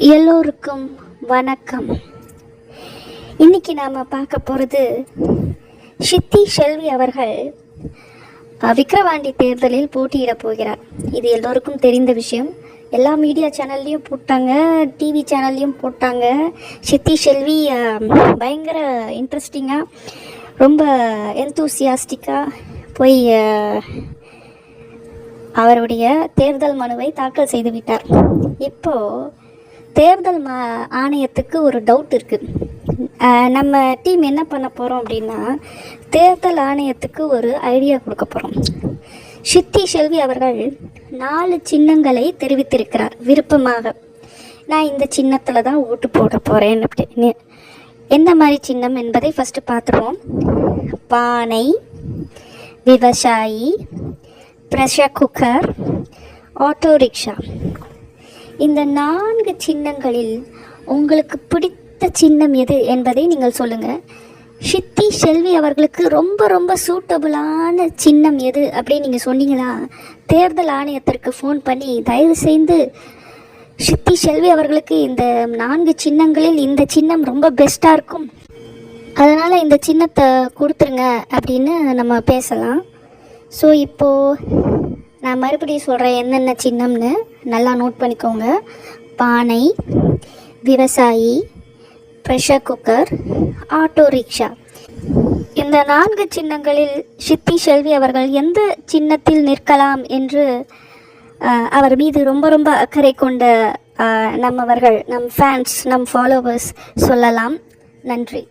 எல்லோருக்கும் வணக்கம். இன்னைக்கு நாம் பார்க்க போகிறது சித்தி செல்வி அவர்கள் விக்கிரவாண்டி தேர்தலில் போட்டியிட போகிறார். இது எல்லோருக்கும் தெரிந்த விஷயம். எல்லா மீடியா சேனல்லையும் போட்டாங்க, டிவி சேனல்லையும் போட்டாங்க. சித்தி செல்வி பயங்கர இன்ட்ரெஸ்டிங்காக, ரொம்ப எந்தூசியாஸ்டிக்காக போய் அவருடைய தேர்தல் மனுவை தாக்கல் செய்துவிட்டார். இப்போது தேர்தல் ஆணையத்துக்கு ஒரு டவுட் இருக்குது. நம்ம டீம் என்ன பண்ண போகிறோம் அப்படின்னா, தேர்தல் ஆணையத்துக்கு ஒரு ஐடியா கொடுக்க போகிறோம். சித்தி செல்வி அவர்கள் 4 சின்னங்களை தெரிவித்திருக்கிறார் விருப்பமாக. நான் இந்த சின்னத்தில் தான் ஓட்டு போட போகிறேன் அப்படின்னு. எந்த மாதிரி சின்னம் என்பதை ஃபஸ்ட்டு பார்த்துருவோம். பானை, விவசாயி, ப்ரெஷர் குக்கர், ஆட்டோ ரிக்ஷா. இந்த 4 சின்னங்களில் உங்களுக்கு பிடித்த சின்னம் எது என்பதை நீங்கள் சொல்லுங்கள். சித்தி செல்வி அவர்களுக்கு ரொம்ப ரொம்ப சூட்டபுளான சின்னம் எது அப்படின்னு நீங்கள் சொன்னீங்கன்னா, தேர்தல் ஆணையத்திற்கு ஃபோன் பண்ணி தயவு செய்து சித்தி செல்வி அவர்களுக்கு இந்த 4 சின்னங்களில் இந்த சின்னம் ரொம்ப பெஸ்ட்டாக இருக்கும், அதனால் இந்த சின்னத்தை கொடுத்துருங்க அப்படின்னு நம்ம பேசலாம். ஸோ இப்போது நான் மறுபடியும் சொல்கிறேன் என்னென்ன சின்னம்னு நல்லா நோட் பண்ணிக்கோங்க. பானை, விவசாயி, ப்ரெஷர் குக்கர், ஆட்டோ ரிக்ஷா. இந்த 4 சின்னங்களில் சித்தி செல்வி அவர்கள் எந்த சின்னத்தில் நிற்கலாம் என்று அவர் மீது ரொம்ப ரொம்ப அக்கறை கொண்ட நம்மவர்கள், நம் ஃபேன்ஸ், நம் ஃபாலோவர்ஸ் சொல்லலாம். நன்றி.